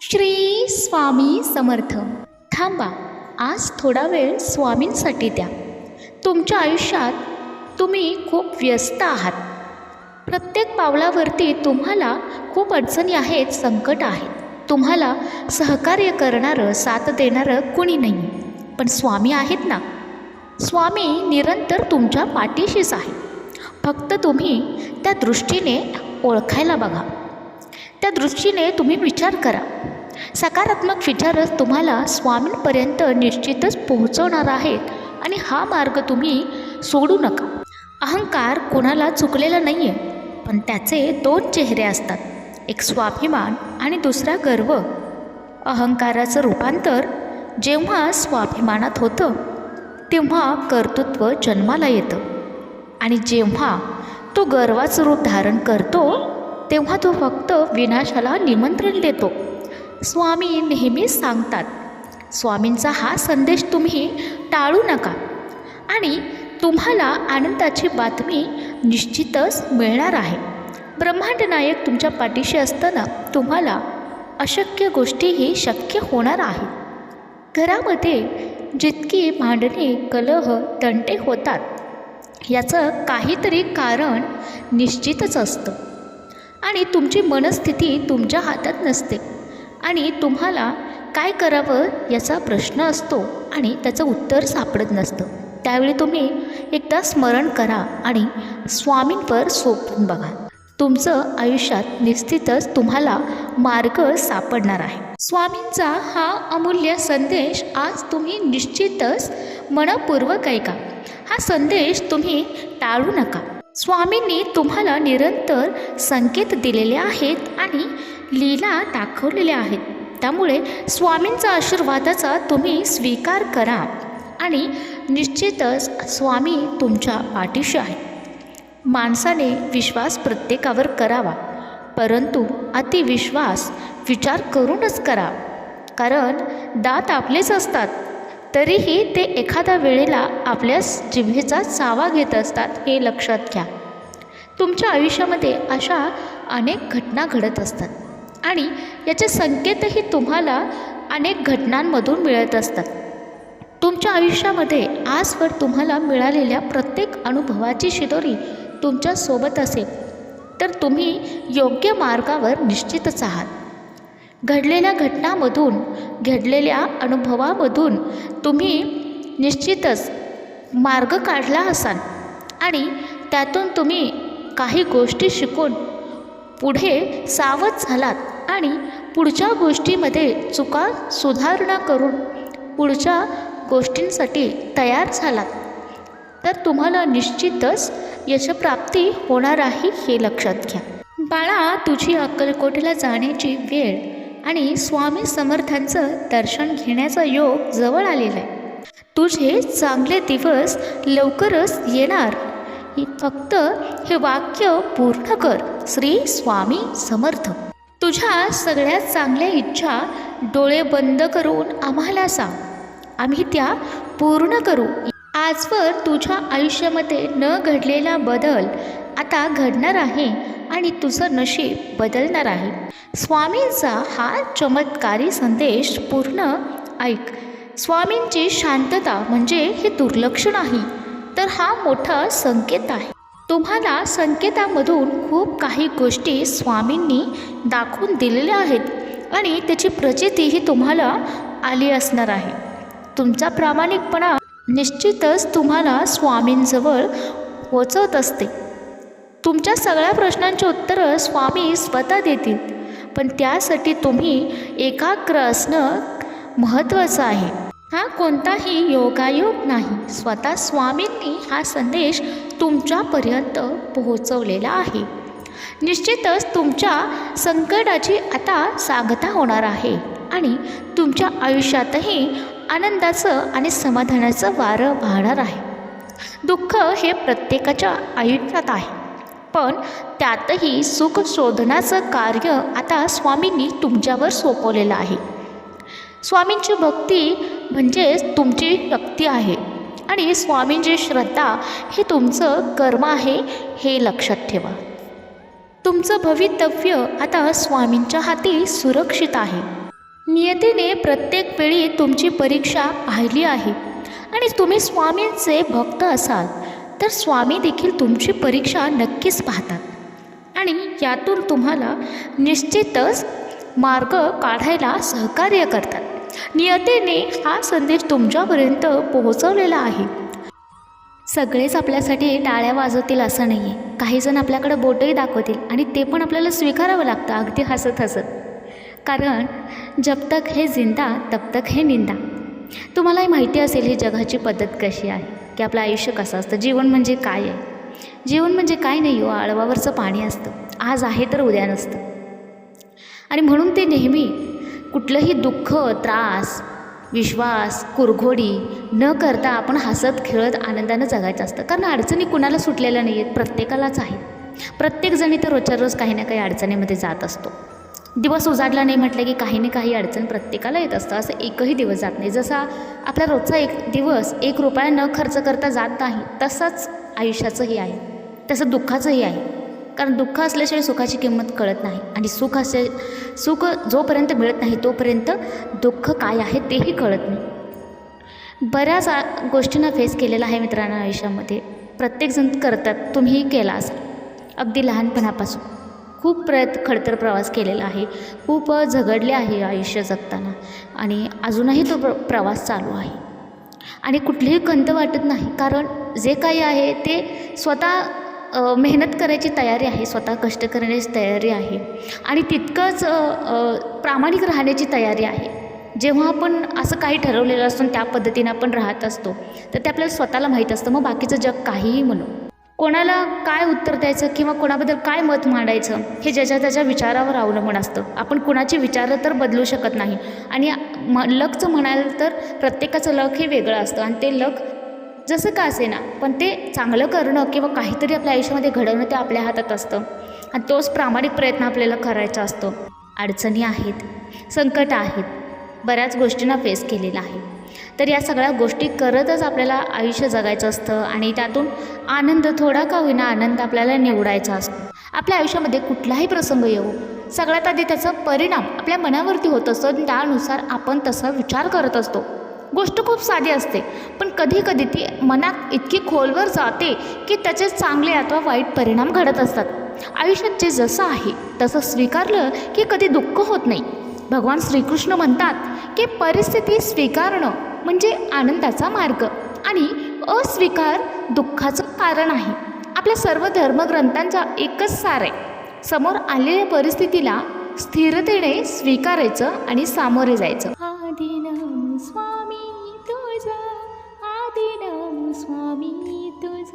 श्री स्वामी समर्थ. थांबा, आज थोडा वेळ स्वामींसाठी द्या. तुमच्या आयुष्यात तुम्ही खूप व्यस्त आहात. प्रत्येक पावलावरती तुम्हाला खूप अडचणी आहेत, संकट आहेत. तुम्हाला सहकार्य करणारं, साथ देणारं कुणी नाही, पण स्वामी आहेत ना. स्वामी निरंतर तुमच्या पाठीशीच आहे. फक्त तुम्ही त्या दृष्टीने ओळखायला बघा, त्या दृष्टीने तुम्ही विचार करा. सकारात्मक विचारच तुम्हाला स्वामींपर्यंत निश्चितच पोहोचवणार आहेत आणि हा मार्ग तुम्ही सोडू नका. अहंकार कोणाला चुकलेला नाही आहे, पण त्याचे दोन चेहरे असतात, एक स्वाभिमान आणि दुसरा गर्व. अहंकाराचं रूपांतर जेव्हा स्वाभिमानात होतं तेव्हा कर्तृत्व जन्माला येतं, आणि जेव्हा तो गर्वाचं रूप धारण करतो तेव्हा तो फक्त विनाशाला निमंत्रण देतो. स्वामी नेहमीच सांगतात, स्वामींचा हा संदेश तुम्ही टाळू नका आणि तुम्हाला आनंदाची बातमी निश्चितच मिळणार आहे. ब्रह्मांड नायक तुमच्या पाठीशी असताना तुम्हाला अशक्य गोष्टीही शक्य होणार आहेत. घरामध्ये जितकी भांडणे, कलह, तंटे होतात याचं काहीतरी कारण निश्चितच असतं, आणि तुमची मनस्थिती तुमच्या हातात नसते, आणि तुम्हाला काय करावं याचा प्रश्न असतो आणि त्याचं उत्तर सापडत नसतं. त्यावेळी तुम्ही एकदा स्मरण करा आणि स्वामींवर सोपून बघा. तुमचं आयुष्यात निश्चितच तुम्हाला मार्ग सापडणार आहे. स्वामींचा हा अमूल्य संदेश आज तुम्ही निश्चितच मनपूर्वक ऐका. हा संदेश तुम्ही टाळू नका. स्वामींनी तुम्हाला निरंतर संकेत दिलेले आहेत आणि लीला दाखवलेल्या आहेत. त्यामुळे स्वामींचा आशीर्वादाचा तुम्ही स्वीकार करा आणि निश्चितच स्वामी तुमच्या पाठीशी आहे. माणसाने विश्वास प्रत्येकावर करावा, परंतु अतिविश्वास विचार करूनच करा. कारण दात आपलेच असतात, तरीही ते एखाद्या वेळेला आपल्या जिभेचा चावा घेत असतात, हे लक्षात घ्या. तुमच्या आयुष्यामध्ये अशा अनेक घटना घडत असतात आणि याचे संकेतही तुम्हाला अनेक घटनांमधून मिळत असतात. तुमच्या आयुष्यामध्ये आजवर तुम्हाला मिळालेल्या प्रत्येक अनुभवाची शिदोरी तुमच्यासोबत असेल तर तुम्ही योग्य मार्गावर निश्चितच आहात. घडलेल्या घटनांमधून, घडलेल्या अनुभवामधून तुम्ही निश्चितच मार्ग काढला असाल आणि त्यातून तुम्ही काही गोष्टी शिकून पुढे सावध झालात आणि पुढच्या गोष्टीमध्ये चुका सुधारणा करून पुढच्या गोष्टींसाठी तयार झालात तर तुम्हाला निश्चितच यशप्राप्ती होणार आहे, हे लक्षात घ्या. बाळा, तुझी अक्कलकोटला जाण्याची वेळ आणि स्वामी समर्थांचं दर्शन घेण्याचा योग जवळ आलेला आहे. तुझे चांगले दिवस लवकरच येणार. फक्त हे वाक्य पूर्ण कर. श्री स्वामी समर्थ. तुझ्या सगळ्यात चांगल्या इच्छा डोळे बंद करून आम्हाला सांग, आम्ही त्या पूर्ण करू. आजवर तुझ्या आयुष्यामध्ये न घडलेला बदल आता घडणार आहे आणि तुझं नशीब बदलणार आहे. स्वामींचा हा चमत्कारी संदेश पूर्ण ऐक. स्वामींची शांतता म्हणजे हे दुर्लक्ष नाही, तर हा मोठा संकेत आहे. तुम्हाला संकेतामधून खूप काही गोष्टी स्वामींनी दाखवून दिलेल्या आहेत आणि त्याची प्रचितीही तुम्हाला आली असणार आहे. तुमचा प्रामाणिकपणा निश्चितच तुम्हाला स्वामींजवळ पोचवत असते. तुमच्या सगळ्या प्रश्नांची उत्तरं स्वामी स्वतः देतील, पण त्यासाठी तुम्ही एकाग्र असणं महत्त्वाचं आहे. हा कोणताही योगायोग नाही, स्वतः स्वामींनी हा संदेश तुमच्यापर्यंत पोहोचवलेला आहे. निश्चितच तुमच्या संकटाची आता सांगता होणार आहे आणि तुमच्या आयुष्यातही आनंदाचं आणि समाधानाचं वारं वाहणार आहे. दुःख हे प्रत्येकाच्या आयुष्यात आहे, पण त्यातही सुख शोधण्याचं कार्य आता स्वामींनी तुमच्यावर सोपवलेलं आहे. स्वामींची भक्ती म्हणजेच तुमची शक्ती आहे आणि स्वामींची श्रद्धा हे तुमचं कर्म आहे, हे लक्षात ठेवा. तुमचं भवितव्य आता स्वामींच्या हाती सुरक्षित आहे. नियतीने प्रत्येक वेळी तुमची परीक्षा पाहिली आहे आणि तुम्ही स्वामींचे भक्त असाल तर स्वामी देखील तुमची परीक्षा नक्कीच पाहतात आणि यातून तुम्हाला निश्चितच मार्ग काढायला सहकार्य करतात। नियतीने हा संदेश तुमच्यापर्यंत पोहोचवलेला आहे। सगळेच आपल्यासाठी टाळ्या वाजवतील असं नाही आहे, काहीजण आपल्याकडे बोटही दाखवतील आणि ते पण आपल्याला स्वीकारावं लागतं अगदी हसत हसत, कारण जब तक है जिंदा तब तक है निंदा। तुम्हालाही माहिती असेल ही जगाची पद्धत कशी आहे की आपलं आयुष्य कसं असतं। जीवन म्हणजे काय आहे? जीवन म्हणजे काय नाही हो, आळवावरचं पाणी असतं, आज आहे तर उद्या नसतं। आणि म्हणून ते नेहमी कुठलंही दुःख, त्रास, विश्वास, कुरघोडी न करता आपण हसत खेळत आनंदानं जगायचं असतं, कारण अडचणी कुणाला सुटलेल्या नाही आहेत, प्रत्येकालाच आहेत। प्रत्येकजणी तर रोजच्या रोज काही ना काही अडचणीमध्ये जात असतो। दिवस उजाडला नाही म्हटलं की काही ना काही अडचण प्रत्येकाला येत असतं, असं एकही दिवस जात नाही। जसा आपला रोजचा एक दिवस 1 रुपया न खर्च करता जात नाही, तसंच आयुष्याचंही आहे, तसं दुःखाचंही आहे, कारण दुःख असल्याशिवाय सुखाची किंमत कळत नाही आणि सुख जोपर्यंत मिळत नाही तोपर्यंत दुःख काय आहे तेही कळत नाही। बऱ्याच गोष्टींना फेस केलेला आहे मित्रांनो आयुष्यामध्ये, प्रत्येकजण करतात, तुम्हीही केला असाल। अगदी लहानपणापासून खूप खडतर प्रवास केलेला आहे, खूप झगडले आहे आयुष्य जगताना आणि अजूनही तो प्रवास चालू आहे आणि कुठलीही खंत वाटत नाही, कारण जे काही आहे ते स्वतः मेहनत करायची तयारी आहे, स्वतः कष्ट करण्याची तयारी आहे आणि तितकंच प्रामाणिक राहण्याची तयारी आहे। जेव्हा आपण असं काही ठरवलेलं असतो त्या पद्धतीने आपण राहत असतो तर ते आपल्याला स्वतःला माहीत असतं। मग बाकीचं जग काहीही म्हणू, कोणाला काय उत्तर द्यायचं किंवा कोणाबद्दल काय मत मांडायचं हे ज्याच्या त्याच्या विचारावर अवलंबून असतं। आपण कुणाचे विचार तर बदलू शकत नाही आणि लकचं म्हणाल तर प्रत्येकाचं लक हे वेगळं असतं आणि ते लक जसं का असे ना पण ते चांगलं करणं किंवा काहीतरी आपल्या आयुष्यामध्ये घडवणं ते आपल्या हातात असतं आणि तोच प्रामाणिक प्रयत्न आपल्याला करायचा असतो। अडचणी आहेत, संकट आहेत, बऱ्याच गोष्टींना फेस केलेला आहे, तर या सगळ्या गोष्टी करतच आपल्याला आयुष्य जगायचं असतं आणि त्यातून आनंद थोडा का होईना आनंद आपल्याला निवडायचा असतो। आपल्या आयुष्यामध्ये कुठलाही प्रसंग येऊ, सगळ्यात आधी त्याचा परिणाम आपल्या मनावरती होत असतो आणि त्यानुसार आपण तसा विचार करत असतो। गोष्ट खूप साधी असते पण कधी कधी ती मनात इतकी खोलवर जाते की त्याचे चांगले अथवा वाईट परिणाम घडत असतात। आयुष्यात जे जसं आहे तसं स्वीकारलं की कधी दुःख होत नाही। भगवान श्रीकृष्ण म्हणतात की परिस्थिती स्वीकारणं म्हणजे आनंदाचा मार्ग आणि अस्वीकार दुःखाचं कारण आहे। आपल्या सर्व धर्मग्रंथांचा एकच सार आहे, समोर आलेल्या परिस्थितीला स्थिरतेने स्वीकारायचं आणि सामोरे जायचं। आदिनाम स्वामी तुझा, आदिनाम स्वामी